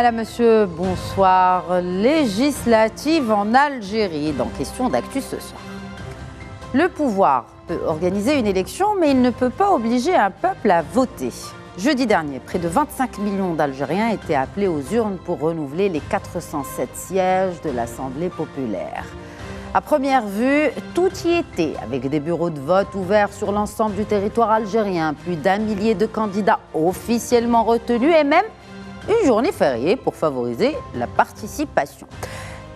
Madame, Monsieur, bonsoir. Législative en Algérie, dans Question d'actu ce soir. Le pouvoir peut organiser une élection, mais il ne peut pas obliger un peuple à voter. Jeudi dernier, près de 25 millions d'Algériens étaient appelés aux urnes pour renouveler les 407 sièges de l'Assemblée populaire. À première vue, tout y était, avec des bureaux de vote ouverts sur l'ensemble du territoire algérien, plus d'1 millier de candidats officiellement retenus et même une journée fériée pour favoriser la participation.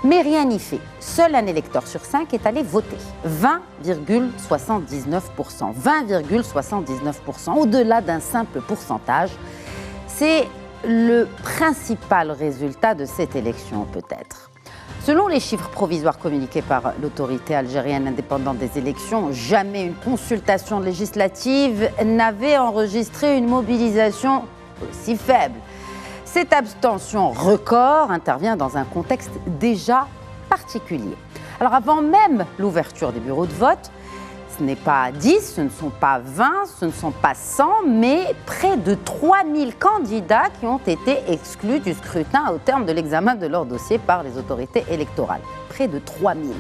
Mais rien n'y fait. Seul un électeur sur 5 est allé voter. 20,79%. 20,79%. Au-delà d'un simple pourcentage, c'est le principal résultat de cette élection, peut-être. Selon les chiffres provisoires communiqués par l'autorité algérienne indépendante des élections, jamais une consultation législative n'avait enregistré une mobilisation aussi faible. Cette abstention record intervient dans un contexte déjà particulier. Alors avant même l'ouverture des bureaux de vote, ce n'est pas 10, ce ne sont pas 20, ce ne sont pas 100, mais près de 3000 candidats qui ont été exclus du scrutin au terme de l'examen de leur dossier par les autorités électorales. Près de 3000.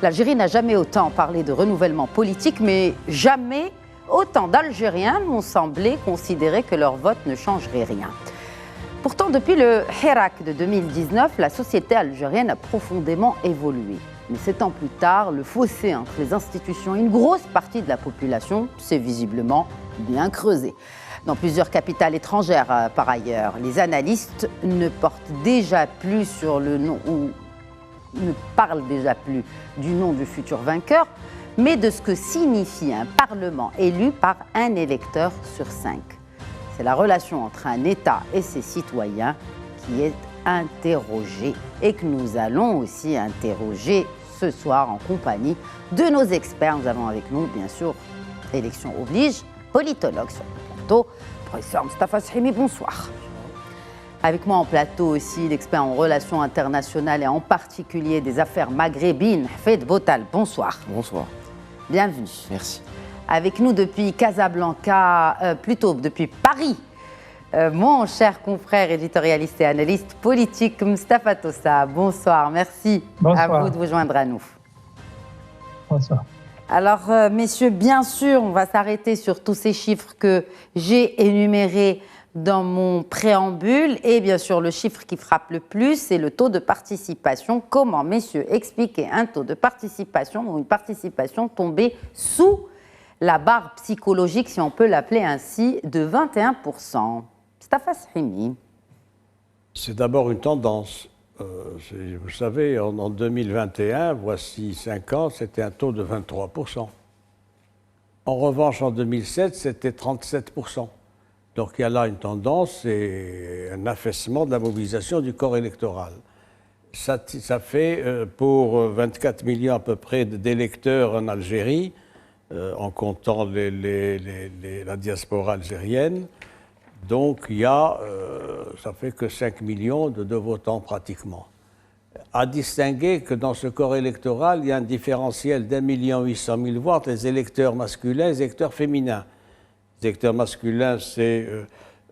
L'Algérie n'a jamais autant parlé de renouvellement politique, mais jamais autant d'Algériens m'ont semblé considérer que leur vote ne changerait rien. Pourtant, depuis le Hirak de 2019, la société algérienne a profondément évolué. Mais 7 ans plus tard, le fossé entre les institutions et une grosse partie de la population s'est visiblement bien creusé. Dans plusieurs capitales étrangères, par ailleurs, les analystes ne portent déjà plus sur le nom, ou ne parlent déjà plus du nom du futur vainqueur, mais de ce que signifie un parlement élu par un électeur sur 5. C'est la relation entre un État et ses citoyens qui est interrogée et que nous allons aussi interroger ce soir en compagnie de nos experts. Nous avons avec nous, bien sûr, élection oblige, politologue sur le plateau, professeur Mostafa Sahimi, bonsoir. Avec moi en plateau aussi, l'expert en relations internationales et en particulier des affaires maghrébines, Hafed Botal, bonsoir. Bonsoir. Bienvenue. Merci. Avec nous depuis Casablanca, plutôt depuis Paris, mon cher confrère éditorialiste et analyste politique Mostafa Tossa. Bonsoir, merci Bonsoir. à vous de vous joindre à nous. Bonsoir. Alors, messieurs, bien sûr, on va s'arrêter sur tous ces chiffres que j'ai énumérés dans mon préambule. Et bien sûr, le chiffre qui frappe le plus, c'est le taux de participation. Comment, messieurs, expliquer un taux de participation ou une participation tombée sous la barre psychologique, si on peut l'appeler ainsi, de 21%. Mostafa Sahimi. C'est d'abord une tendance. Vous savez, en 2021, voici 5 ans, c'était un taux de 23%. En revanche, en 2007, c'était 37%. Donc il y a là une tendance et un affaissement de la mobilisation du corps électoral. Ça fait pour 24 millions à peu près d'électeurs en Algérie, en comptant la diaspora algérienne. Donc, il y a, ça fait que 5 millions de votants pratiquement. À distinguer que dans ce corps électoral, il y a un différentiel d'1,8 million, voire les électeurs masculins et les électeurs féminins. Les électeurs masculins, c'est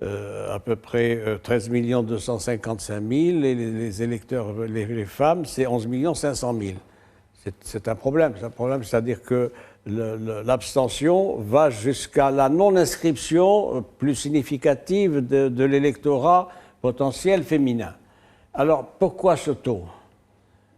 à peu près 13 255 000 et les électeurs, les femmes, c'est 11 500 000. C'est un problème, c'est-à-dire que l'abstention va jusqu'à la non-inscription plus significative de l'électorat potentiel féminin. Alors, pourquoi ce taux ?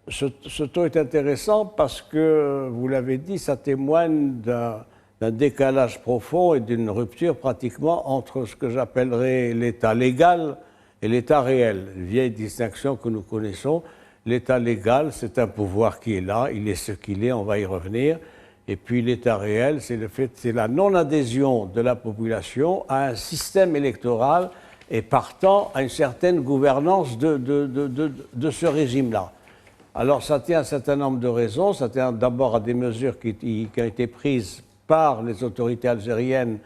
Ce taux est intéressant parce que, vous l'avez dit, ça témoigne d'un décalage profond et d'une rupture pratiquement entre ce que j'appellerais l'état légal et l'état réel. Une vieille distinction que nous connaissons. L'état légal, c'est un pouvoir qui est là, il est ce qu'il est, on va y revenir. Et puis l'état réel, c'est la non-adhésion de la population à un système électoral et partant à une certaine gouvernance de ce régime-là. Alors ça tient à un certain nombre de raisons. Ça tient d'abord à des mesures qui ont été prises par les autorités algériennes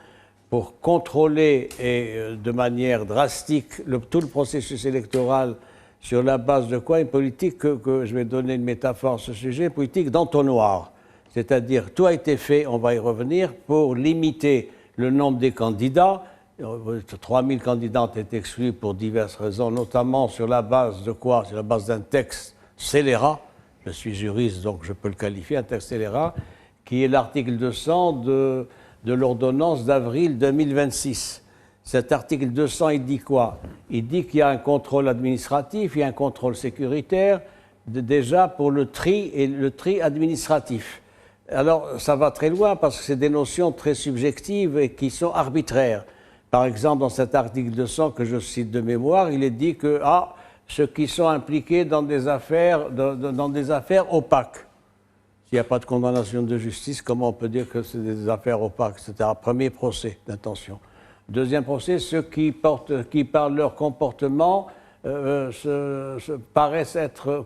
pour contrôler de manière drastique tout le processus électoral. Sur la base de quoi? Une politique que je vais donner une métaphore à ce sujet, une politique d'entonnoir. C'est-à-dire, tout a été fait, on va y revenir, pour limiter le nombre des candidats 3000 candidats ont été exclus pour diverses raisons, notamment sur la base de quoi? Sur la base d'un texte scélérat, je suis juriste donc je peux le qualifier, un texte scélérat, qui est l'article 200 de l'ordonnance d'avril 2026. Cet article 200, il dit quoi? Il dit qu'il y a un contrôle administratif, il y a un contrôle sécuritaire, déjà pour le tri et le tri administratif. Alors, ça va très loin parce que c'est des notions très subjectives et qui sont arbitraires. Par exemple, dans cet article 200 que je cite de mémoire, il est dit que ceux qui sont impliqués dans des affaires opaques. S'il n'y a pas de condamnation de justice, comment on peut dire que c'est des affaires opaques? C'est un premier procès d'intention. Deuxième procès, ceux qui par leur comportement paraissent être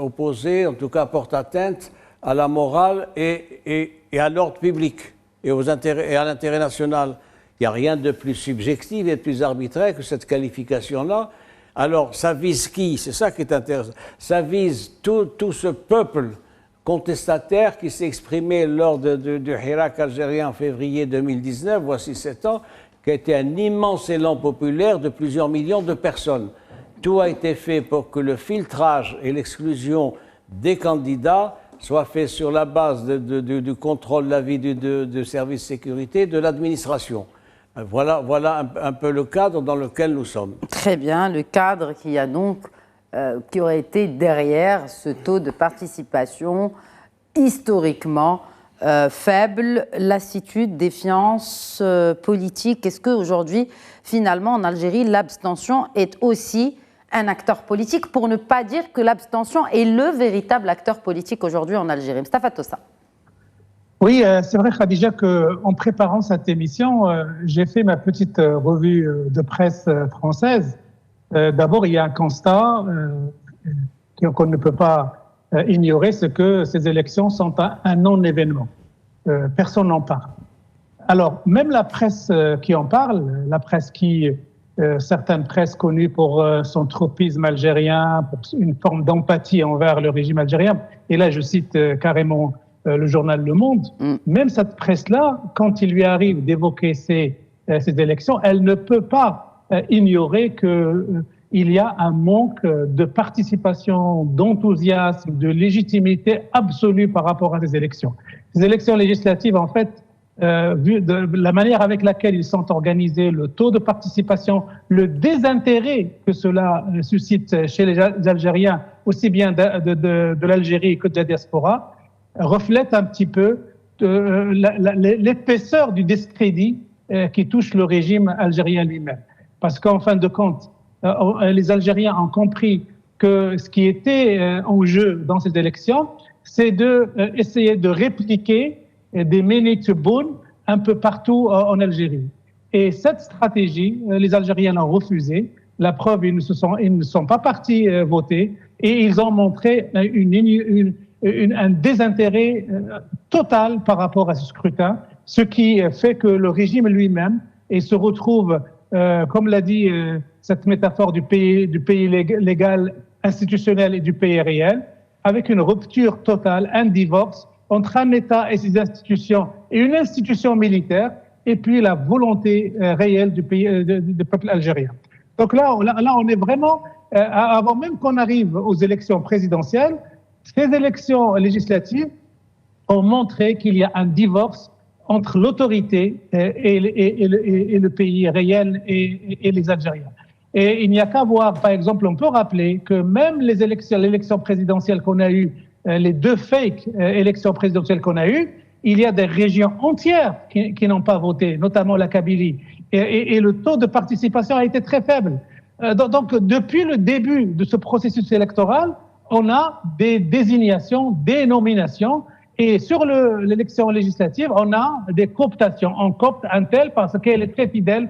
opposés, en tout cas portent atteinte à la morale et à l'ordre public et à l'intérêt national. Il n'y a rien de plus subjectif et de plus arbitraire que cette qualification-là. Alors, ça vise qui? C'est ça qui est intéressant. Ça vise tout ce peuple contestataire qui s'est exprimé lors du Hirak algérien en février 2019, voici 7 ans, qui a été un immense élan populaire de plusieurs millions de personnes. Tout a été fait pour que le filtrage et l'exclusion des candidats soient faits sur la base du contrôle de l'avis du service de sécurité de l'administration. Voilà un peu le cadre dans lequel nous sommes. Très bien, le cadre qui aurait été derrière ce taux de participation historiquement faible, lassitude, défiance politique. Est-ce qu'aujourd'hui, finalement, en Algérie, l'abstention est aussi un acteur politique, pour ne pas dire que l'abstention est le véritable acteur politique aujourd'hui en Algérie? Mostafa Tossa. Oui, c'est vrai, Khadija, qu'en préparant cette émission, j'ai fait ma petite revue de presse française. D'abord, il y a un constat qu'on ne peut pas ignorer, c'est que ces élections sont un non-événement. Personne n'en parle. Alors, même la presse qui en parle, la presse certaines presses connues pour son tropisme algérien, pour une forme d'empathie envers le régime algérien, et là je cite carrément le journal Le Monde, même cette presse-là, quand il lui arrive d'évoquer ces élections, elle ne peut pas ignorer qu'il y a un manque de participation, d'enthousiasme, de légitimité absolue par rapport à ces élections. Ces élections législatives, en fait, vu de la manière avec laquelle ils sont organisés, le taux de participation, le désintérêt que cela suscite chez les Algériens, aussi bien de l'Algérie que de la diaspora, reflète un petit peu l'épaisseur du discrédit qui touche le régime algérien lui-même. Parce qu'en fin de compte, les Algériens ont compris que ce qui était en jeu dans ces élections, c'est d'essayer de répliquer des Méniteboun un peu partout en Algérie. Et cette stratégie, les Algériens l'ont refusée. La preuve, ils ne sont pas partis voter et ils ont montré un désintérêt total par rapport à ce scrutin, ce qui fait que le régime lui-même se retrouve, comme l'a dit cette métaphore du pays légal, institutionnel et du pays réel, avec une rupture totale, un divorce entre un État et ses institutions et une institution militaire, et puis la volonté réelle du peuple algérien. Donc là, on est vraiment, avant même qu'on arrive aux élections présidentielles, ces élections législatives ont montré qu'il y a un divorce entre l'autorité et le pays réel et les Algériens. Et il n'y a qu'à voir, par exemple, on peut rappeler que même l'élection présidentielle qu'on a eue, les deux fake élections présidentielles qu'on a eues, il y a des régions entières qui n'ont pas voté, notamment la Kabylie. Et le taux de participation a été très faible. Donc, depuis le début de ce processus électoral, on a des désignations, des nominations. Et sur l'élection législative, on a des cooptations. On coopte un tel parce qu'elle est très fidèle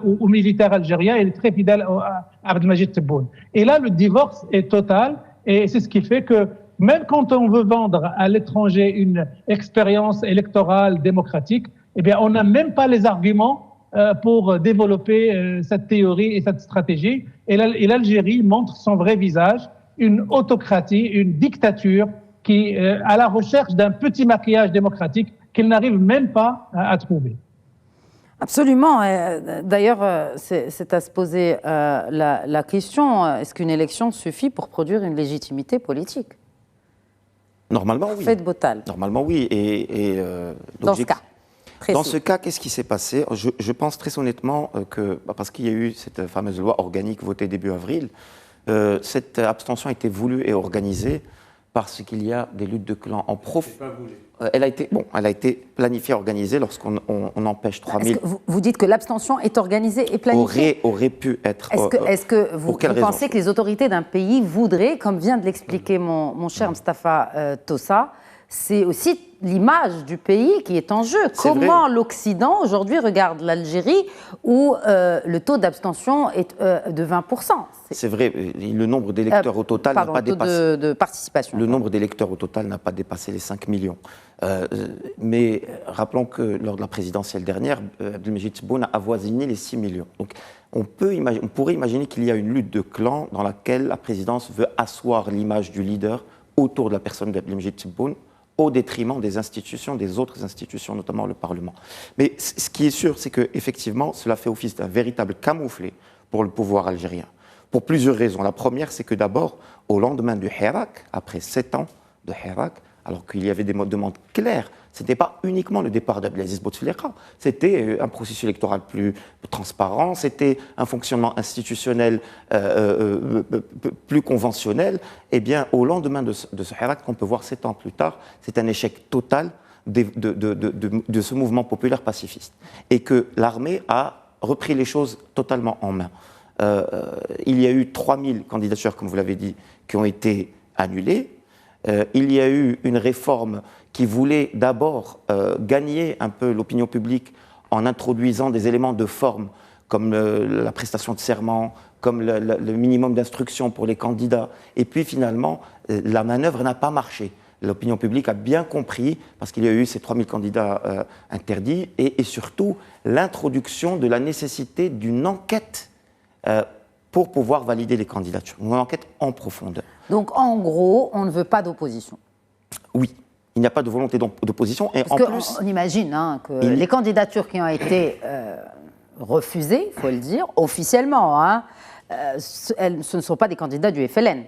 aux militaires algériens, elle est très fidèle à Abdelmajid Tebboune. Et là, le divorce est total. Et c'est ce qui fait que même quand on veut vendre à l'étranger une expérience électorale démocratique, eh bien, on n'a même pas les arguments pour développer cette théorie et cette stratégie. Et l'Algérie montre son vrai visage, une autocratie, une dictature qui à la recherche d'un petit maquillage démocratique qu'il n'arrive même pas à trouver. Absolument. D'ailleurs, c'est à se poser la question, est-ce qu'une élection suffit pour produire une légitimité politique? Normalement, oui. Fait de Botal. Normalement, oui. Dans ce cas précis. Dans ce cas, qu'est-ce qui s'est passé? Je pense très honnêtement que, parce qu'il y a eu cette fameuse loi organique votée début avril, cette abstention a été voulue et organisée parce qu'il y a des luttes de clans en elle a été planifiée et organisée lorsqu'on empêche 3000. Vous dites que l'abstention est organisée et planifiée? Aurait pu être. Est-ce que vous pensez que les autorités d'un pays voudraient, comme vient de l'expliquer mon cher Mustapha Tossa, c'est aussi l'image du pays qui est en jeu. Comment l'Occident aujourd'hui regarde l'Algérie où le taux d'abstention est de 20%? C'est vrai, le nombre d'électeurs au total n'a pas dépassé. De participation. Le nombre d'électeurs au total n'a pas dépassé les 5 millions. Mais rappelons que lors de la présidentielle dernière, Abdelmejid Tebboune a avoisiné les 6 millions. Donc on pourrait imaginer qu'il y a une lutte de clans dans laquelle la présidence veut asseoir l'image du leader autour de la personne d'Abdelmejid Tebboune, au détriment des institutions, des autres institutions, notamment le Parlement. Mais ce qui est sûr, c'est qu'effectivement, cela fait office d'un véritable camouflet pour le pouvoir algérien, pour plusieurs raisons. La première, c'est que d'abord, au lendemain du Hirak, après 7 ans de Hirak, alors qu'il y avait des demandes claires, ce n'était pas uniquement le départ d'Abdelaziz Bouteflika, c'était un processus électoral plus transparent, c'était un fonctionnement institutionnel plus conventionnel. Eh bien, au lendemain de ce Hirak, qu'on peut voir 7 ans plus tard, c'est un échec total de ce mouvement populaire pacifiste. Et que l'armée a repris les choses totalement en main. Il y a eu 3000 candidatures, comme vous l'avez dit, qui ont été annulées. Il y a eu une réforme qui voulait d'abord gagner un peu l'opinion publique en introduisant des éléments de forme comme la prestation de serment, comme le minimum d'instruction pour les candidats. Et puis finalement, la manœuvre n'a pas marché. L'opinion publique a bien compris, parce qu'il y a eu ces 3000 candidats interdits, et surtout l'introduction de la nécessité d'une enquête pour pouvoir valider les candidatures, une enquête en profondeur. Donc en gros, on ne veut pas d'opposition. Oui. Il n'y a pas de volonté d'opposition. Et parce en plus, on imagine que les candidatures qui ont été refusées, il faut le dire, officiellement, ce ne sont pas des candidats du FLN.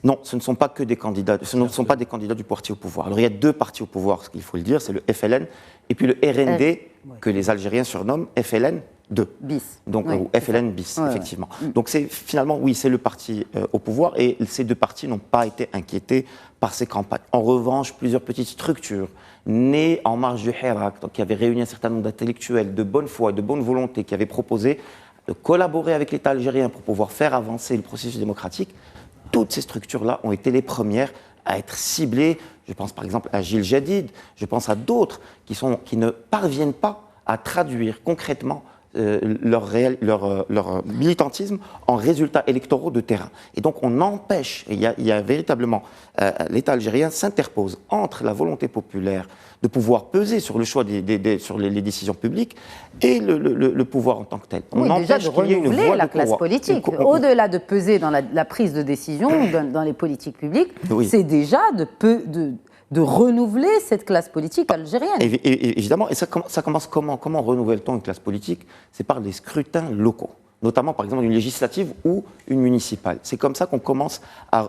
Non, ce ne sont pas que des candidats, ce ne sont pas des candidats du parti au pouvoir. Alors il y a 2 partis au pouvoir, ce qu'il faut le dire, c'est le FLN et puis le RND, que les Algériens surnomment FLN 2. Bis. Donc, ou FLN bis, effectivement. Donc c'est finalement, oui, c'est le parti au pouvoir et ces 2 partis n'ont pas été inquiétés par ces campagnes. En revanche, plusieurs petites structures nées en marge du Hirak, qui avaient réuni un certain nombre d'intellectuels de bonne foi et de bonne volonté, qui avaient proposé de collaborer avec l'État algérien pour pouvoir faire avancer le processus démocratique, toutes ces structures-là ont été les premières à être ciblées. Je pense par exemple à Gilles Jadid, je pense à d'autres qui ne parviennent pas à traduire concrètement leur militantisme en résultats électoraux de terrain. Et donc on empêche, et il y a véritablement, l'État algérien s'interpose entre la volonté populaire de pouvoir peser sur le choix sur les décisions publiques et le pouvoir en tant que tel. On empêche déjà de renouveler la classe politique. Au-delà de peser dans la prise de décision dans les politiques publiques, c'est déjà de renouveler cette classe politique algérienne. Évidemment, et ça commence comment? Comment renouvelle-t-on une classe politique? C'est par des scrutins locaux, notamment par exemple une législative ou une municipale. C'est comme ça qu'on commence,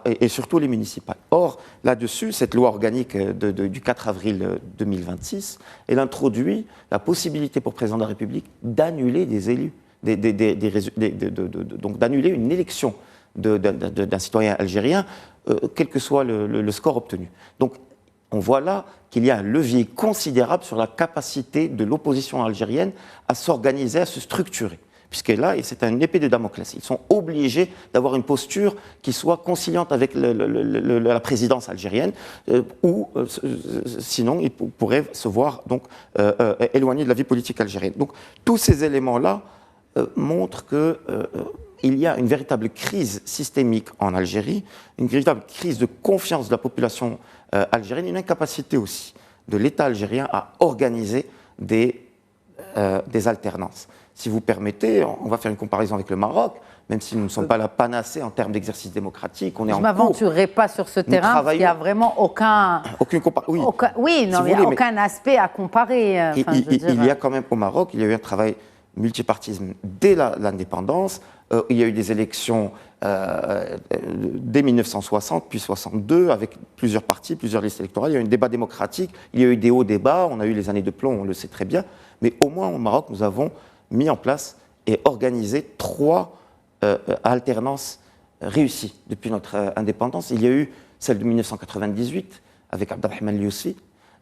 et surtout les municipales. Or, là-dessus, cette loi organique du 4 avril 2026, elle introduit la possibilité pour le président de la République d'annuler des élus, donc d'annuler une élection d'un citoyen algérien, quel que soit le score obtenu. Donc, on voit là qu'il y a un levier considérable sur la capacité de l'opposition algérienne à s'organiser, à se structurer. Puisque là, c'est une épée de Damoclès. Ils sont obligés d'avoir une posture qui soit conciliante avec la présidence algérienne, ou sinon ils pourraient se voir donc, éloignés de la vie politique algérienne. Donc tous ces éléments-là montrent qu'il y a une véritable crise systémique en Algérie, une véritable crise de confiance de la population algérienne, une incapacité aussi de l'État algérien à organiser des alternances. si vous permettez, on va faire une comparaison avec le Maroc, même si nous ne sommes pas la panacée en termes d'exercice démocratique, on est Je en ne m'aventurerai pas sur ce terrain parce qu'il n'y a vraiment aucun, oui. oui, non, Si mais il n'y a voulez, aucun aspect à comparer. Il y a quand même au Maroc, il y a eu un travail multipartisme dès l'indépendance. Il y a eu des élections dès 1960, puis 62, avec plusieurs partis, plusieurs listes électorales. Il y a eu un débat démocratique, il y a eu des hauts débats, on a eu les années de plomb, on le sait très bien. Mais au moins au Maroc, nous avons mis en place et organisé 3 alternances réussies depuis notre indépendance. Il y a eu celle de 1998 avec Abdelrahman Youssi,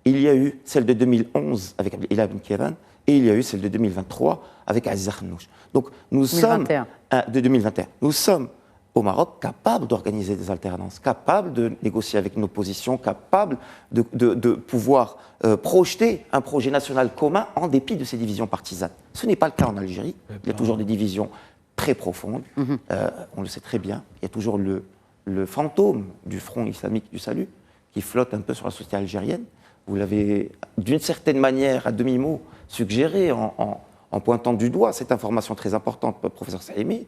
il y a eu celle de 2011 avec Abdelillah Ben Kiran, et il y a eu celle de 2023 avec Aziza Khanouch. Donc nous 2021. sommes de 2021. Nous sommes au Maroc capables d'organiser des alternances, capables de négocier avec nos positions, capables de pouvoir projeter un projet national commun en dépit de ces divisions partisanes. Ce n'est pas le cas en Algérie. Il y a toujours des divisions très profondes. On le sait très bien. Il y a toujours le fantôme du Front islamique du salut qui flotte un peu sur la société algérienne. Vous l'avez, d'une certaine manière, à demi-mot, suggéré en pointant du doigt cette information très importante, professeur Saïmi,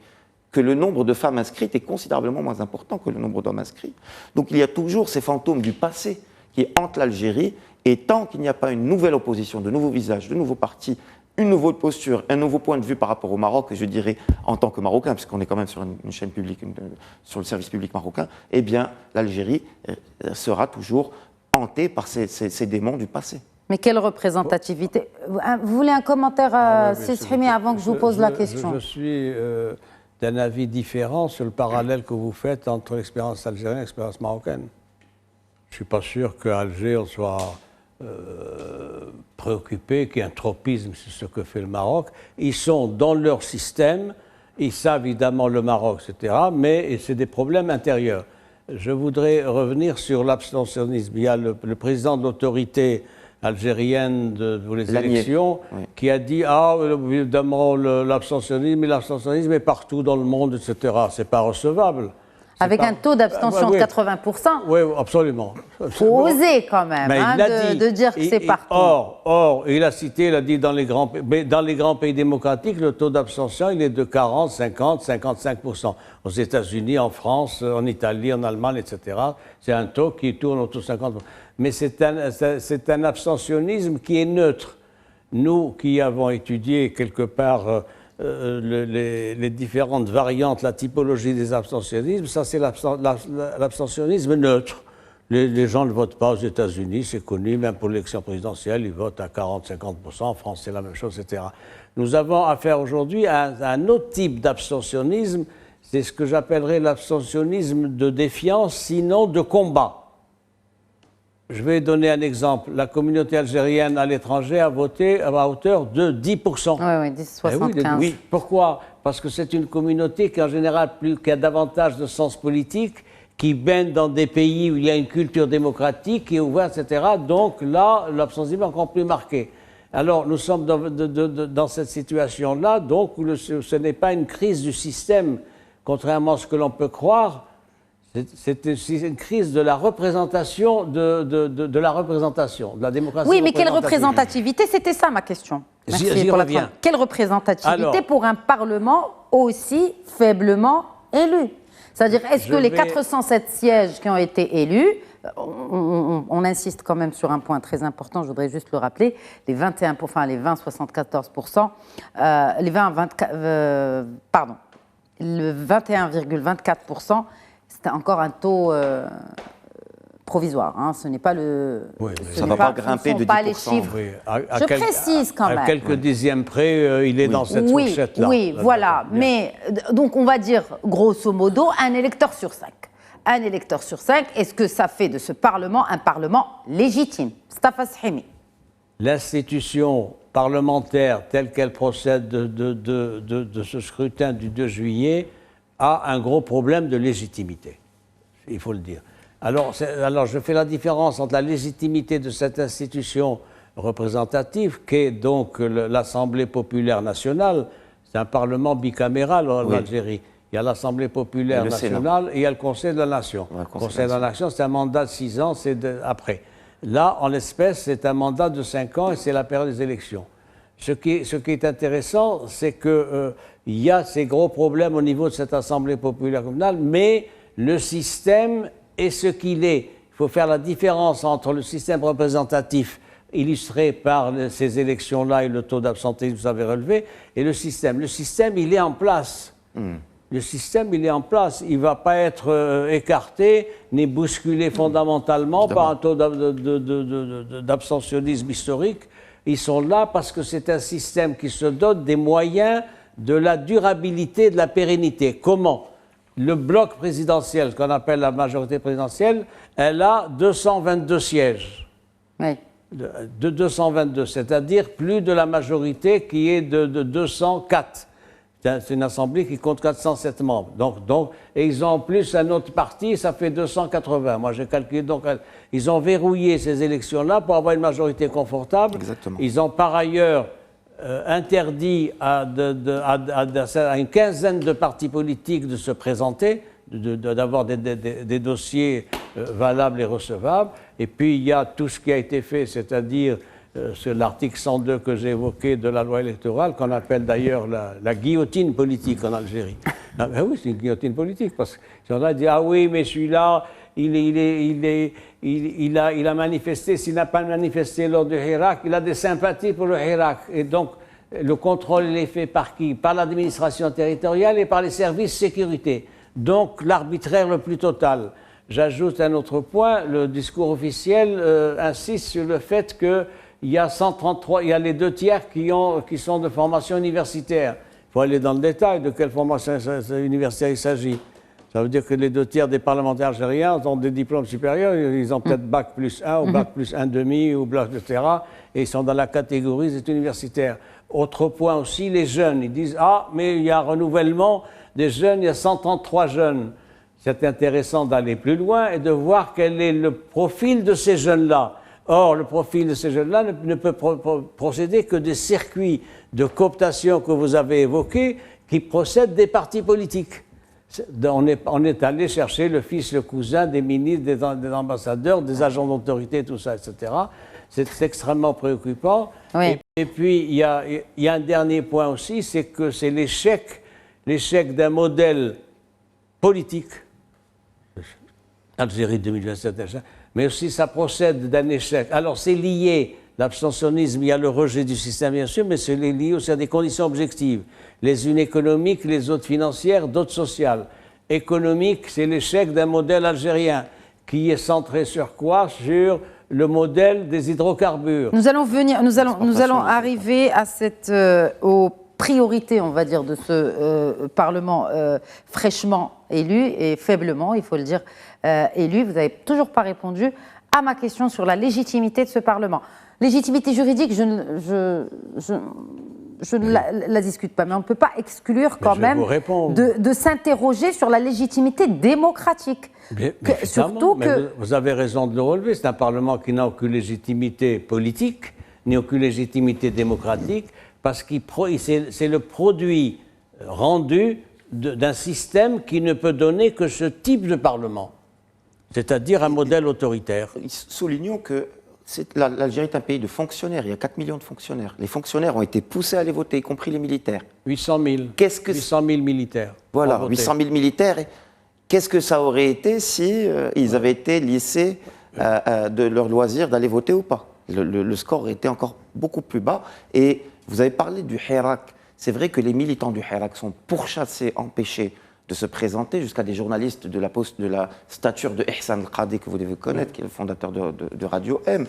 que le nombre de femmes inscrites est considérablement moins important que le nombre d'hommes inscrits. Donc il y a toujours ces fantômes du passé qui hantent l'Algérie, et tant qu'il n'y a pas une nouvelle opposition, de nouveaux visages, de nouveaux partis, une nouvelle posture, un nouveau point de vue par rapport au Maroc, je dirais en tant que Marocain, puisqu'on est quand même sur une chaîne publique, sur le service public marocain, eh bien l'Algérie sera toujours hantée par ces démons du passé. Mais quelle représentativité? Vous voulez un commentaire, Sisrimi, avant que je vous pose la question? Je suis d'un avis différent sur le parallèle que vous faites entre l'expérience algérienne et l'expérience marocaine. Je ne suis pas sûr qu'à Alger, on soit préoccupé, qu'il y ait un tropisme sur ce que fait le Maroc. Ils sont dans leur système, ils savent évidemment le Maroc, etc., mais c'est des problèmes intérieurs. Je voudrais revenir sur l'abstentionnisme. Il y a le président de l'autorité algérienne pour les élections, qui a dit évidemment l'abstentionnisme est partout dans le monde, etc. C'est pas recevable. Avec un taux d'abstention de 80%. Oui, absolument. Il faut oser quand même de dire que c'est partout. Or, il a cité, il a dit dans les grands pays démocratiques, le taux d'abstention, il est de 40, 50, 55%. Aux États-Unis, en France, en Italie, en Allemagne, etc., c'est un taux qui tourne autour de 50%. Mais c'est un abstentionnisme qui est neutre. Nous qui avons étudié quelque part les différentes variantes, la typologie des abstentionnismes, ça c'est l'abstentionnisme neutre. Les gens ne votent pas aux États-Unis, c'est connu, même pour l'élection présidentielle, ils votent à 40-50%, en France c'est la même chose, etc. Nous avons affaire aujourd'hui à un autre type d'abstentionnisme, c'est ce que j'appellerais l'abstentionnisme de défiance, sinon de combat. Je vais donner un exemple. La communauté algérienne à l'étranger a voté à hauteur de 10%. Oui, 10,75. Oui, pourquoi? Parce que c'est une communauté qui, en général, qui a davantage de sens politique, qui baigne dans des pays où il y a une culture démocratique, qui est ouverte, etc. Donc là, l'abstention est encore plus marquée. Alors, nous sommes dans cette situation-là, donc où ce n'est pas une crise du système, contrairement à ce que l'on peut croire. C'est une crise de la représentation, de la démocratie. Oui, mais quelle représentativité? C'était ça ma question. Merci pour la question. Quelle représentativité pour un Parlement aussi faiblement élu? C'est-à-dire, est-ce que les 407 sièges qui ont été élus, on insiste quand même sur un point très important, je voudrais juste le rappeler, les 20,74%, le 21,24%, c'est encore un taux provisoire. Hein. Ce n'est pas le. Oui, ça ne va pas grimper de 10%. Pas les chiffres. Oui, je précise quand même. À quelques dixièmes près, il est dans cette fourchette-là. Oui, voilà. Mais donc on va dire grosso modo un électeur sur 5. Un électeur sur 5. Est-ce que ça fait de ce Parlement un Parlement légitime? Stafa Sahimi. L'institution parlementaire telle qu'elle procède de ce scrutin du 2 juillet a un gros problème de légitimité, il faut le dire. Alors je fais la différence entre la légitimité de cette institution représentative, qu'est donc l'Assemblée populaire nationale. C'est un parlement bicaméral en Algérie. Il y a l'Assemblée populaire nationale et il y a le Conseil de la Nation. Le Conseil de la Nation, c'est un mandat de 6 ans, c'est après. Là, en l'espèce, c'est un mandat de 5 ans et c'est la période des élections. Ce qui est intéressant, c'est qu'il y a ces gros problèmes au niveau de cette Assemblée populaire communale, mais le système est ce qu'il est. Il faut faire la différence entre le système représentatif illustré par ces élections-là et le taux d'absentéisme que vous avez relevé, et le système. Le système, il est en place. Le système, il est en place. Il ne va pas être écarté ni bousculé fondamentalement par un taux d'abstentionnisme historique. Ils sont là parce que c'est un système qui se dote des moyens de la durabilité, de la pérennité. Comment ? Le bloc présidentiel, ce qu'on appelle la majorité présidentielle, elle a 222 sièges. Oui. De 222, c'est-à-dire plus de la majorité qui est de 204. C'est une assemblée qui compte 407 membres. Et ils ont en plus un autre parti, ça fait 280. Moi, j'ai calculé. Donc, ils ont verrouillé ces élections-là pour avoir une majorité confortable. Exactement. Ils ont par ailleurs interdit à une quinzaine de partis politiques de se présenter, d'avoir des dossiers valables et recevables. Et puis, il y a tout ce qui a été fait, c'est-à-dire sur l'article 102 que j'ai évoqué de la loi électorale, qu'on appelle d'ailleurs la guillotine politique en Algérie. Ah, ben oui, c'est une guillotine politique, parce qu'ils ont dit, ah oui, mais celui-là, il a manifesté, s'il n'a pas manifesté lors du Hirak, il a des sympathies pour le Hirak. Et donc, le contrôle, il est fait par qui? Par l'administration territoriale et par les services de sécurité. Donc, l'arbitraire le plus total. J'ajoute un autre point, le discours officiel insiste sur le fait qu'il y a 133, il y a les 2 tiers qui sont de formation universitaire. Il faut aller dans le détail de quelle formation universitaire il s'agit. Ça veut dire que les 2 tiers des parlementaires algériens ont des diplômes supérieurs, ils ont peut-être bac plus 1 ou bac plus 1,5 ou bac, etc. Et ils sont dans la catégorie des universitaires. Autre point aussi, les jeunes. Ils disent, ah, mais il y a un renouvellement des jeunes, il y a 133 jeunes. C'est intéressant d'aller plus loin et de voir quel est le profil de ces jeunes-là. Or, le profil de ces jeunes-là ne peut procéder que des circuits de cooptation que vous avez évoqués qui procèdent des partis politiques. On est allé chercher le fils, le cousin des ministres, des ambassadeurs, des agents d'autorité, tout ça, etc. C'est extrêmement préoccupant. Oui. Et puis, il y a un dernier point aussi, c'est que c'est l'échec d'un modèle politique. Algérie 2027, mais aussi ça procède d'un échec. Alors c'est lié, l'abstentionnisme, il y a le rejet du système bien sûr, mais c'est lié aussi à des conditions objectives. Les unes économiques, les autres financières, d'autres sociales. Économique, c'est l'échec d'un modèle algérien qui est centré sur quoi? Sur le modèle des hydrocarbures. Nous allons arriver à aux priorités, on va dire, de ce Parlement fraîchement élu et faiblement, il faut le dire, élu. Vous n'avez toujours pas répondu à ma question sur la légitimité de ce Parlement. Légitimité juridique, je ne la discute pas, mais on ne peut pas exclure quand même de s'interroger sur la légitimité démocratique. Surtout que vous avez raison de le relever, c'est un Parlement qui n'a aucune légitimité politique, ni aucune légitimité démocratique, parce que c'est le produit rendu d'un système qui ne peut donner que ce type de Parlement, c'est-à-dire un modèle autoritaire. Soulignons que l'Algérie est un pays de fonctionnaires, il y a 4 millions de fonctionnaires. Les fonctionnaires ont été poussés à aller voter, y compris les militaires. 800 000. 800 000 militaires. Voilà, 800 000 militaires. Qu'est-ce que ça aurait été si ils avaient été lissés de leur loisir d'aller voter ou pas? Le score aurait été encore beaucoup plus bas. Et vous avez parlé du Hirak. C'est vrai que les militants du Hirak sont pourchassés, empêchés de se présenter, jusqu'à des journalistes de la stature de Ihsan Al-Qadi, que vous devez connaître, qui est le fondateur de Radio M.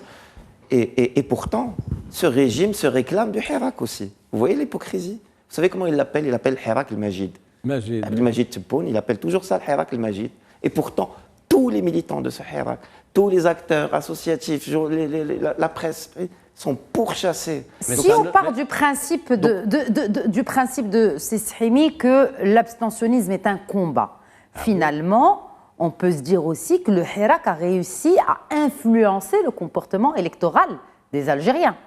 Et pourtant, ce régime se réclame du Hirak aussi. Vous voyez l'hypocrisie? Vous savez comment il l'appelle? Il l'appelle Hirak el-Majid. Abdelmajid Tebboune, il appelle toujours ça le Hirak el-Majid. Et pourtant, tous les militants de ce Hirak, tous les acteurs associatifs, la presse, sont pourchassés. Si on part du principe de Sissimi que l'abstentionnisme est un combat, finalement, on peut se dire aussi que le Hirak a réussi à influencer le comportement électoral des Algériens.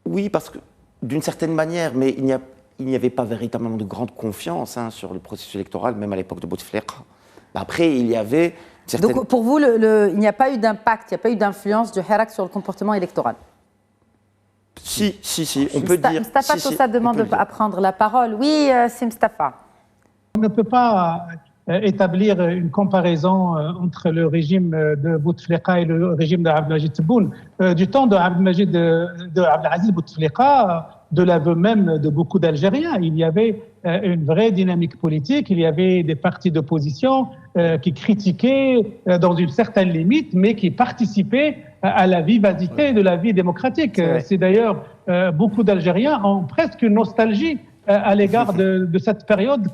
Oui, parce que d'une certaine manière, mais il n'y avait pas véritablement de grande confiance sur le processus électoral, même à l'époque de Bouteflika. Après, il y avait... Donc pour vous, il n'y a pas eu d'impact, il n'y a pas eu d'influence du Hirak sur le comportement électoral? Si, on peut dire... Mustapha Toussa demande à prendre la parole. Oui, c'est Mustapha. On ne peut pas établir une comparaison entre le régime de Bouteflika et le régime d'Abdelmajid Tebboune. Du temps d'Abdelaziz Bouteflika, de l'aveu même de beaucoup d'Algériens, il y avait une vraie dynamique politique, il y avait des partis d'opposition qui critiquaient dans une certaine limite, mais qui participaient à la vivacité de la vie démocratique. C'est d'ailleurs, beaucoup d'Algériens ont presque une nostalgie à l'égard de cette période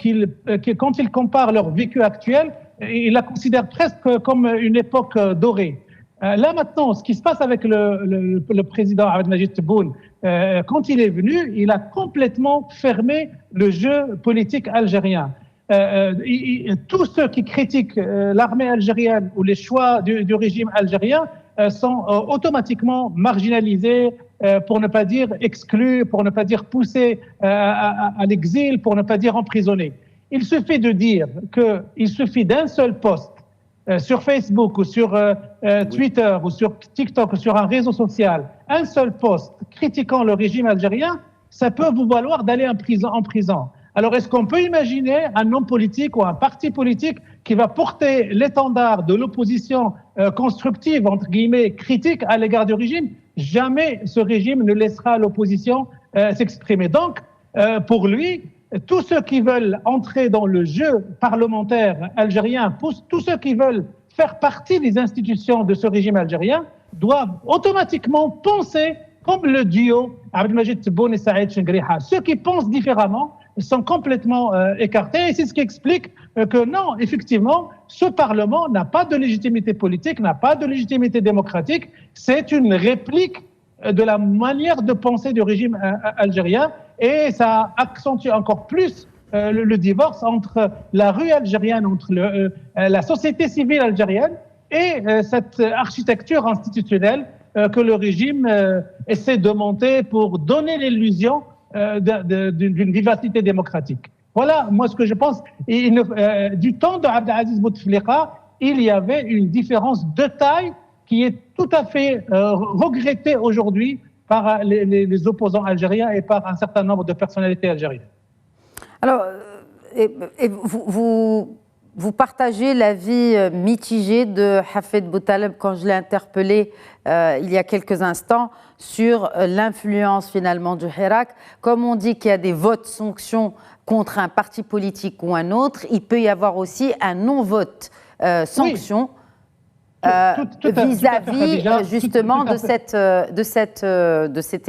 quand ils comparent leur vécu actuel, ils la considèrent presque comme une époque dorée. Là maintenant, ce qui se passe avec le président Abdelmajid Tebboune, quand il est venu, il a complètement fermé le jeu politique algérien. Tous ceux qui critiquent l'armée algérienne ou les choix du régime algérien sont automatiquement marginalisés, pour ne pas dire exclus, pour ne pas dire poussés à l'exil, pour ne pas dire emprisonnés. Il suffit de dire qu'il suffit d'un seul post sur Facebook ou sur Twitter ou sur TikTok ou sur un réseau social, un seul post critiquant le régime algérien, ça peut vous valoir d'aller en prison. Alors, est-ce qu'on peut imaginer un homme politique ou un parti politique qui va porter l'étendard de l'opposition constructive, entre guillemets, critique à l'égard du régime? Jamais ce régime ne laissera l'opposition s'exprimer. Donc, pour lui, tous ceux qui veulent entrer dans le jeu parlementaire algérien, tous ceux qui veulent faire partie des institutions de ce régime algérien, doivent automatiquement penser comme le duo Abdelmajid Tebboune et Saïd Chenghriha. Ceux qui pensent différemment sont complètement écartés. Et c'est ce qui explique que non, effectivement, ce Parlement n'a pas de légitimité politique, n'a pas de légitimité démocratique. C'est une réplique de la manière de penser du régime algérien. Et ça accentue encore plus le divorce entre la rue algérienne, entre la société civile algérienne et cette architecture institutionnelle que le régime essaie de monter pour donner l'illusion d'une vivacité démocratique. Voilà, moi, ce que je pense. Du temps d'Abdelaziz Bouteflika, il y avait une différence de taille qui est tout à fait regrettée aujourd'hui par les opposants algériens et par un certain nombre de personnalités algériennes. Alors, vous partagez l'avis mitigé de Hafid Boutaleb quand je l'ai interpellé il y a quelques instants sur l'influence finalement du Hirak. Comme on dit qu'il y a des votes sanctions contre un parti politique ou un autre, il peut y avoir aussi un non-vote sanction vis-à-vis justement de cet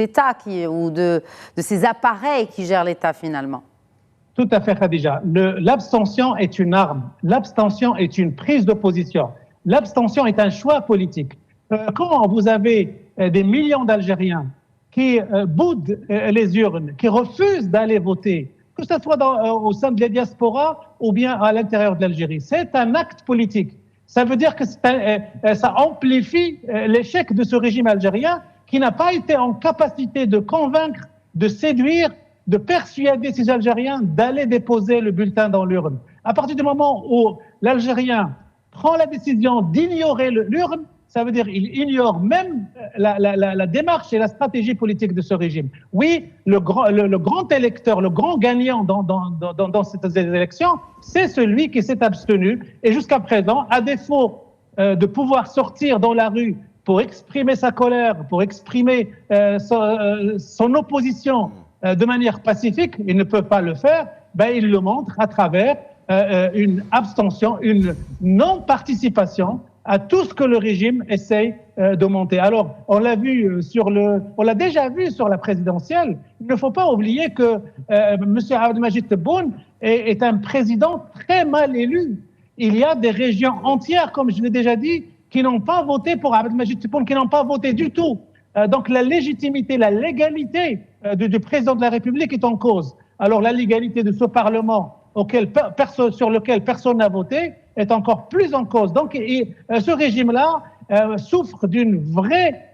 État ou de ces appareils qui gèrent l'État finalement. Tout à fait, Khadija. L'abstention est une arme. L'abstention est une prise de position. L'abstention est un choix politique. Quand vous avez des millions d'Algériens qui boudent les urnes, qui refusent d'aller voter, que ce soit au sein de la diaspora ou bien à l'intérieur de l'Algérie, c'est un acte politique. Ça veut dire que ça amplifie l'échec de ce régime algérien qui n'a pas été en capacité de convaincre, de séduire, de persuader ces Algériens d'aller déposer le bulletin dans l'urne. À partir du moment où l'Algérien prend la décision d'ignorer l'urne, ça veut dire qu'il ignore même la démarche et la stratégie politique de ce régime. Oui, le grand électeur, le grand gagnant dans ces élections, c'est celui qui s'est abstenu. Et jusqu'à présent, à défaut de pouvoir sortir dans la rue pour exprimer sa colère, pour exprimer son opposition de manière pacifique, il ne peut pas le faire, il le montre à travers une abstention, une non-participation à tout ce que le régime essaye de monter. Alors, on l'a déjà vu sur la présidentielle. Il ne faut pas oublier que M. Abdelmajid Tebboune est un président très mal élu. Il y a des régions entières, comme je l'ai déjà dit, qui n'ont pas voté pour Abdelmajid Tebboune, qui n'ont pas voté du tout. Donc la légitimité, la légalité du président de la République est en cause. Alors la légalité de ce Parlement sur lequel personne n'a voté est encore plus en cause. Donc ce régime-là souffre d'une vraie